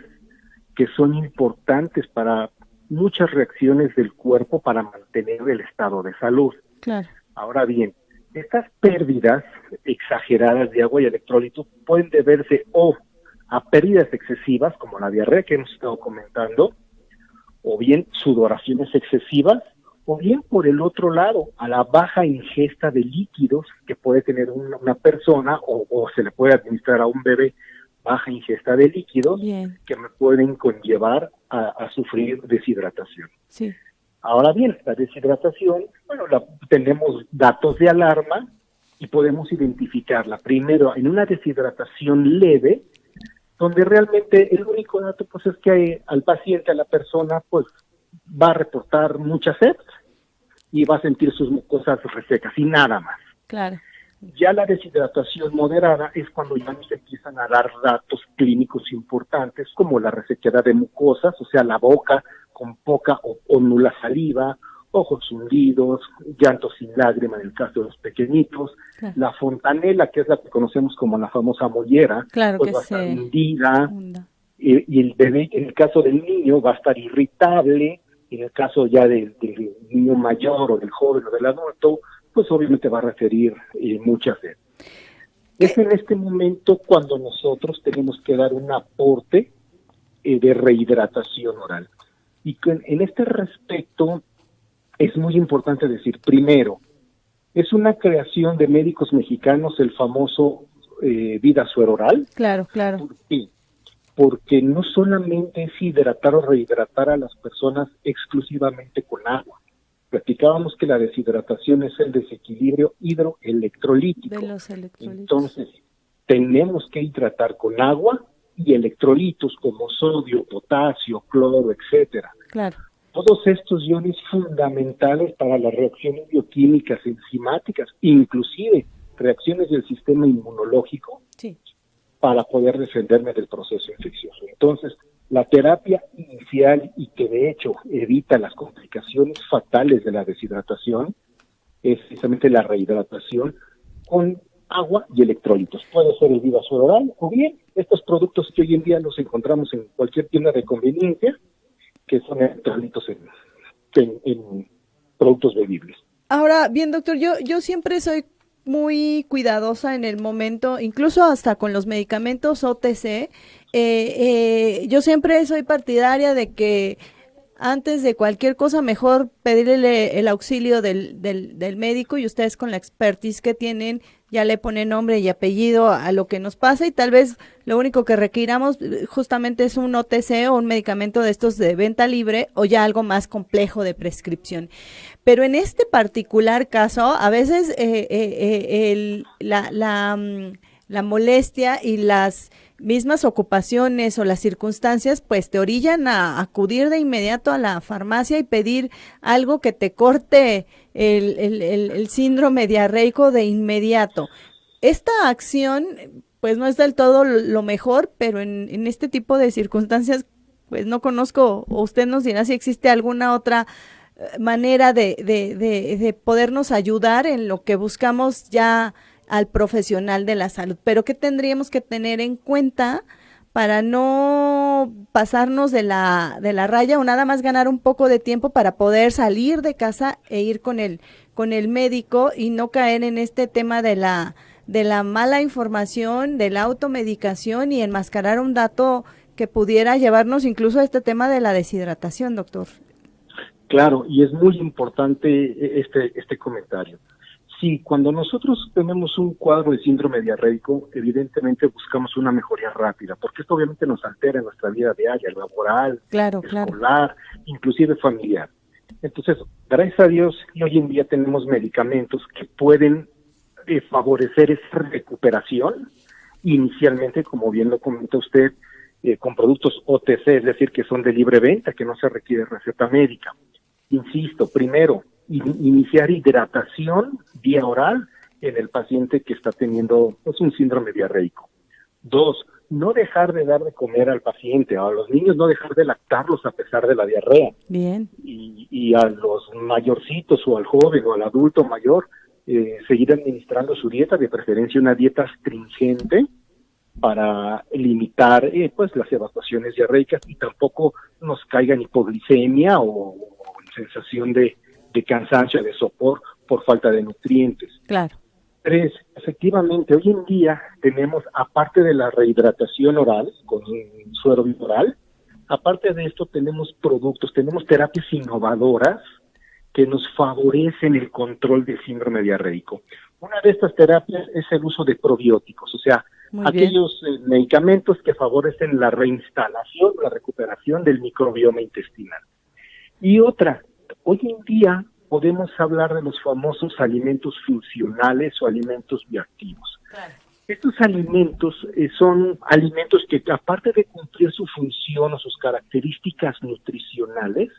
que son importantes para muchas reacciones del cuerpo para mantener el estado de salud. Claro. Ahora bien, estas pérdidas exageradas de agua y electrolitos pueden deberse o a pérdidas excesivas, como la diarrea que hemos estado comentando, o bien sudoraciones excesivas, o bien por el otro lado, a la baja ingesta de líquidos que puede tener una persona o se le puede administrar a un bebé, baja ingesta de líquidos. Bien. Que me pueden conllevar a sufrir deshidratación. Sí. Ahora bien, la deshidratación, bueno, tenemos datos de alarma y podemos identificarla. Primero, en una deshidratación leve, donde realmente el único dato pues es que al paciente, a la persona, pues va a reportar mucha sed y va a sentir sus mucosas resecas y nada más. Claro. Ya la deshidratación moderada es cuando ya nos empiezan a dar datos clínicos importantes, como la resequedad de mucosas, o sea, la boca con poca o nula saliva, ojos hundidos, llanto sin lágrima en el caso de los pequeñitos, Claro. la fontanela, que es la que conocemos como la famosa mollera, Claro, pues que va a estar se hundida, hunda. y el bebé, en el caso del niño, va a estar irritable, en el caso ya del niño mayor o del joven o del adulto, pues obviamente va a referir mucha sed. Es en este momento cuando nosotros tenemos que dar un aporte de rehidratación oral. Y en este respecto es muy importante decir, primero, es una creación de médicos mexicanos el famoso Vida Suero Oral. Claro, claro. ¿Por qué? Porque no solamente es hidratar o rehidratar a las personas exclusivamente con agua. Platicábamos que la deshidratación es el desequilibrio hidroelectrolítico. De los electrolitos. Entonces, tenemos que hidratar con agua y electrolitos como sodio, potasio, cloro, etcétera. Claro. Todos estos iones fundamentales para las reacciones bioquímicas, enzimáticas, inclusive reacciones del sistema inmunológico, Sí. para poder defenderme del proceso infeccioso. Entonces, la terapia inicial y que de hecho evita las complicaciones fatales de la deshidratación es precisamente la rehidratación con agua y electrolitos. Puede ser el Vida Suero Oral o bien estos productos que hoy en día los encontramos en cualquier tienda de conveniencia, que son electrolitos en productos bebibles. Ahora, bien, doctor, yo siempre soy muy cuidadosa en el momento, incluso hasta con los medicamentos OTC. Yo siempre soy partidaria de que antes de cualquier cosa mejor pedirle el auxilio del médico, y ustedes con la expertise que tienen ya le ponen nombre y apellido a lo que nos pasa, y tal vez lo único que requiramos justamente es un OTC o un medicamento de estos de venta libre o ya algo más complejo de prescripción. Pero en este particular caso, a veces la molestia y las mismas ocupaciones o las circunstancias pues te orillan a acudir de inmediato a la farmacia y pedir algo que te corte el síndrome diarreico de inmediato. Esta acción pues no es del todo lo mejor, pero en este tipo de circunstancias pues no conozco, o usted nos dirá si existe alguna otra manera de podernos ayudar en lo que buscamos ya al profesional de la salud. Pero ¿qué tendríamos que tener en cuenta para no pasarnos de la raya o nada más ganar un poco de tiempo para poder salir de casa e ir con el médico y no caer en este tema de de la mala información, de la automedicación y enmascarar un dato que pudiera llevarnos incluso a este tema de la deshidratación, doctor. Claro, y es muy importante este comentario. Sí, cuando nosotros tenemos un cuadro de síndrome diarreico, evidentemente buscamos una mejoría rápida, porque esto obviamente nos altera en nuestra vida diaria, laboral, escolar, inclusive familiar. Entonces, gracias a Dios, y hoy en día tenemos medicamentos que pueden favorecer esa recuperación, inicialmente, como bien lo comenta usted, con productos OTC, es decir, que son de libre venta, que no se requiere receta médica. Insisto, primero, iniciar hidratación vía oral en el paciente que está teniendo pues, un síndrome diarreico. 2, no dejar de dar de comer al paciente, a los niños no dejar de lactarlos a pesar de la diarrea. Bien. Y a los mayorcitos o al joven o al adulto mayor, seguir administrando su dieta, de preferencia una dieta astringente para limitar pues las evacuaciones diarreicas y tampoco nos caiga en hipoglicemia o sensación de cansancio, de sopor por falta de nutrientes. Claro. 3, efectivamente, hoy en día tenemos, aparte de la rehidratación oral, con un suero bioral, aparte de esto tenemos productos, tenemos terapias innovadoras que nos favorecen el control del síndrome diarreico. Una de estas terapias es el uso de probióticos, o sea, aquellos medicamentos que favorecen la reinstalación, la recuperación del microbioma intestinal. Y otra, hoy en día podemos hablar de los famosos alimentos funcionales o alimentos bioactivos. Claro. Estos alimentos son alimentos que, aparte de cumplir su función o sus características nutricionales,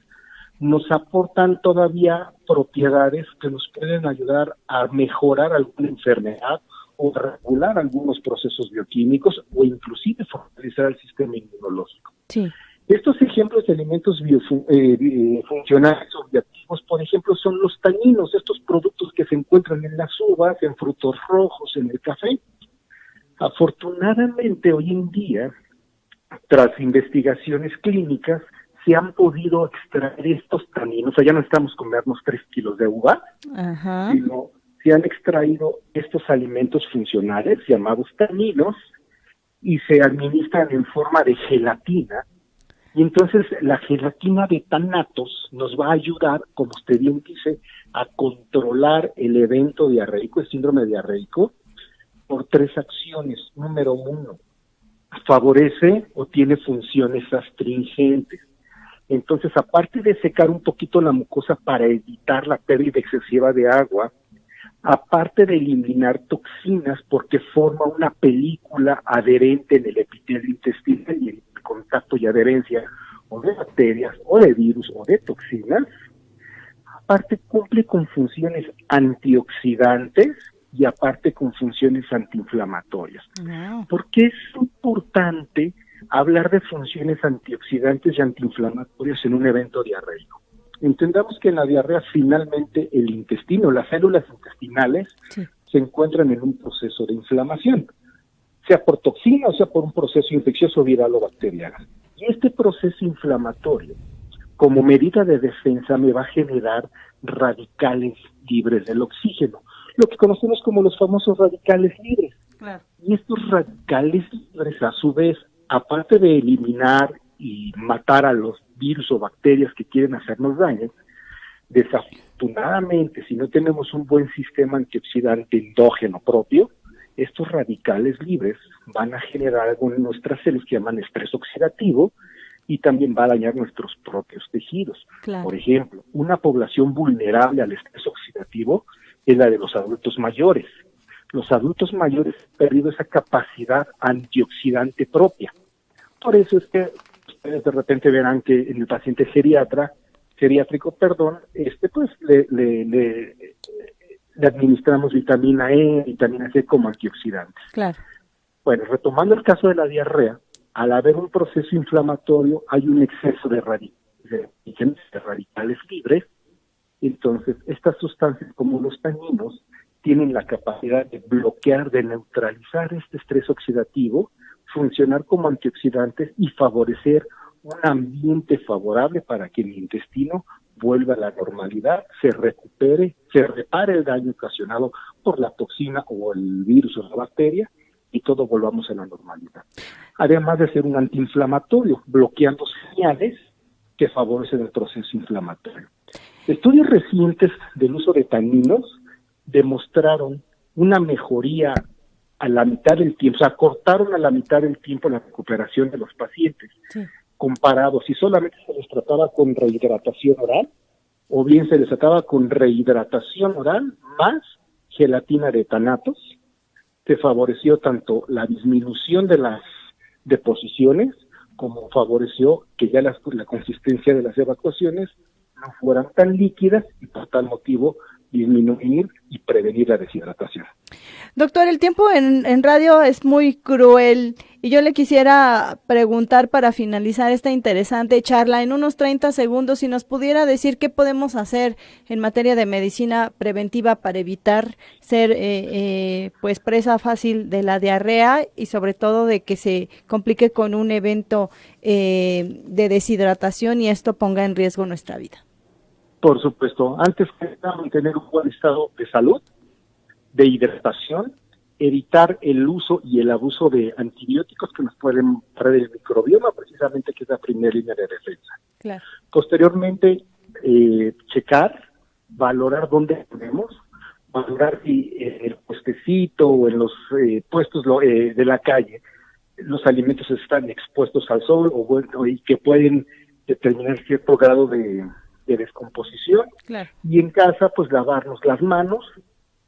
nos aportan todavía propiedades que nos pueden ayudar a mejorar alguna enfermedad o regular algunos procesos bioquímicos o inclusive fortalecer el sistema inmunológico. Sí. Estos ejemplos de alimentos funcionales o bioactivos, por ejemplo, son los taninos, estos productos que se encuentran en las uvas, en frutos rojos, en el café. Afortunadamente, hoy en día, tras investigaciones clínicas, se han podido extraer estos taninos, o sea, ya no estamos comernos 3 kilos de uva, sino se han extraído estos alimentos funcionales, llamados taninos, y se administran en forma de gelatina. Y entonces la gelatina de tanatos nos va a ayudar, como usted bien dice, a controlar el evento diarreico, el síndrome diarreico, por 3 acciones. Número 1, favorece o tiene funciones astringentes. Entonces, aparte de secar un poquito la mucosa para evitar la pérdida excesiva de agua, aparte de eliminar toxinas porque forma una película adherente en el epitelio intestinal y el contacto y adherencia o de bacterias o de virus o de toxinas, aparte cumple con funciones antioxidantes y aparte con funciones antiinflamatorias. ¿Por qué es importante hablar de funciones antioxidantes y antiinflamatorias en un evento diarreico? Entendamos que en la diarrea finalmente el intestino, las células intestinales, se encuentran en un proceso de inflamación, sea por toxina o sea por un proceso infeccioso viral o bacteriano. Y este proceso inflamatorio, como medida de defensa, me va a generar radicales libres del oxígeno, lo que conocemos como los famosos radicales libres. Claro. Y estos radicales libres, a su vez, aparte de eliminar y matar a los virus o bacterias que quieren hacernos daño, desafortunadamente, si no tenemos un buen sistema antioxidante endógeno propio, estos radicales libres van a generar algo en nuestras células que llaman estrés oxidativo y también va a dañar nuestros propios tejidos. Claro. Por ejemplo, una población vulnerable al estrés oxidativo es la de los adultos mayores. Los adultos mayores han perdido esa capacidad antioxidante propia. Por eso es que ustedes de repente verán que en el paciente geriátrico, pues le administramos vitamina E, vitamina C como antioxidantes. Claro. Bueno, retomando el caso de la diarrea, al haber un proceso inflamatorio hay un exceso de radicales libres, entonces estas sustancias como los taninos tienen la capacidad de bloquear, de neutralizar este estrés oxidativo, funcionar como antioxidantes y favorecer un ambiente favorable para que el intestino vuelva a la normalidad, se recupere, se repare el daño ocasionado por la toxina o el virus o la bacteria y todo volvamos a la normalidad. Además de ser un antiinflamatorio, bloqueando señales que favorecen el proceso inflamatorio. Estudios recientes del uso de taninos demostraron una mejoría a la mitad del tiempo, o sea, cortaron a la mitad del tiempo la recuperación de los pacientes, sí, comparado si solamente se les trataba con rehidratación oral o bien se les trataba con rehidratación oral más gelatina de tanatos. Se favoreció tanto la disminución de las deposiciones como favoreció que ya la consistencia de las evacuaciones no fueran tan líquidas y por tal motivo disminuir y prevenir la deshidratación. Doctor, el tiempo en radio es muy cruel y yo le quisiera preguntar para finalizar esta interesante charla en unos 30 segundos si nos pudiera decir qué podemos hacer en materia de medicina preventiva para evitar ser pues presa fácil de la diarrea y sobre todo de que se complique con un evento de deshidratación y esto ponga en riesgo nuestra vida. Por supuesto, antes que nada mantener un buen estado de salud, de hidratación, evitar el uso y el abuso de antibióticos que nos pueden traer el microbioma, precisamente que es la primera línea de defensa. Claro. Posteriormente, checar, valorar dónde tenemos, valorar si en el puestecito o en los puestos de la calle los alimentos están expuestos al sol y que pueden determinar cierto grado de descomposición. Claro. Y en casa pues lavarnos las manos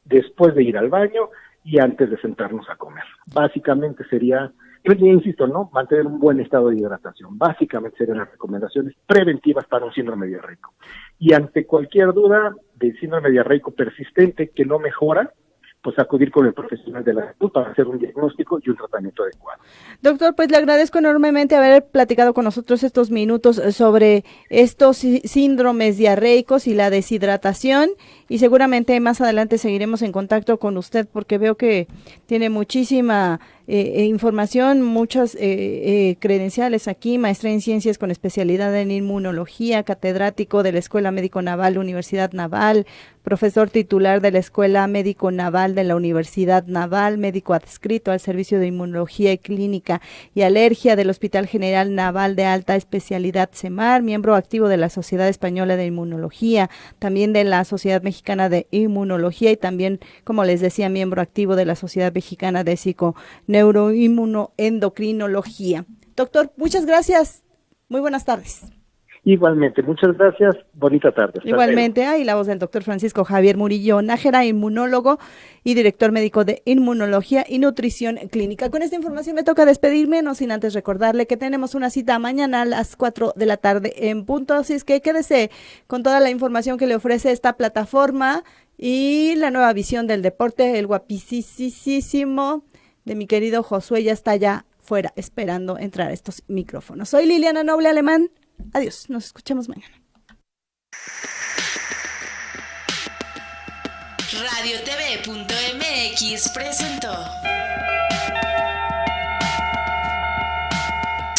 después de ir al baño y antes de sentarnos a comer. Básicamente sería, yo insisto, ¿no? Mantener un buen estado de hidratación. Básicamente serían las recomendaciones preventivas para un síndrome diarreico. Y ante cualquier duda del síndrome diarreico persistente que no mejora, pues acudir con el profesional de la salud para hacer un diagnóstico y un tratamiento adecuado. Doctor, pues le agradezco enormemente haber platicado con nosotros estos minutos sobre estos síndromes diarreicos y la deshidratación y seguramente más adelante seguiremos en contacto con usted porque veo que tiene muchísima información, muchas credenciales aquí, maestría en ciencias con especialidad en inmunología, catedrático de la Escuela Médico Naval, Universidad Naval, profesor titular de la Escuela Médico Naval de la Universidad Naval, médico adscrito al Servicio de Inmunología y Clínica y Alergia del Hospital General Naval de Alta Especialidad CEMAR, miembro activo de la Sociedad Española de Inmunología, también de la Sociedad Mexicana de Inmunología y también, como les decía, miembro activo de la Sociedad Mexicana de Neuroinmunoendocrinología. Doctor, muchas gracias. Muy buenas tardes. Igualmente, muchas gracias. Bonita tarde. Igualmente, y la voz del doctor Francisco Javier Murillo Nájera, inmunólogo y director médico de Inmunología y Nutrición Clínica. Con esta información me toca despedirme, no sin antes recordarle que tenemos una cita mañana a las 4 de la tarde en punto, así es que quédese con toda la información que le ofrece esta plataforma y la nueva visión del deporte, el guapísimo de mi querido Josué ya está allá fuera esperando entrar a estos micrófonos. Soy Liliana Noble Alemán. Adiós, nos escuchamos mañana. RadioTV.mx presentó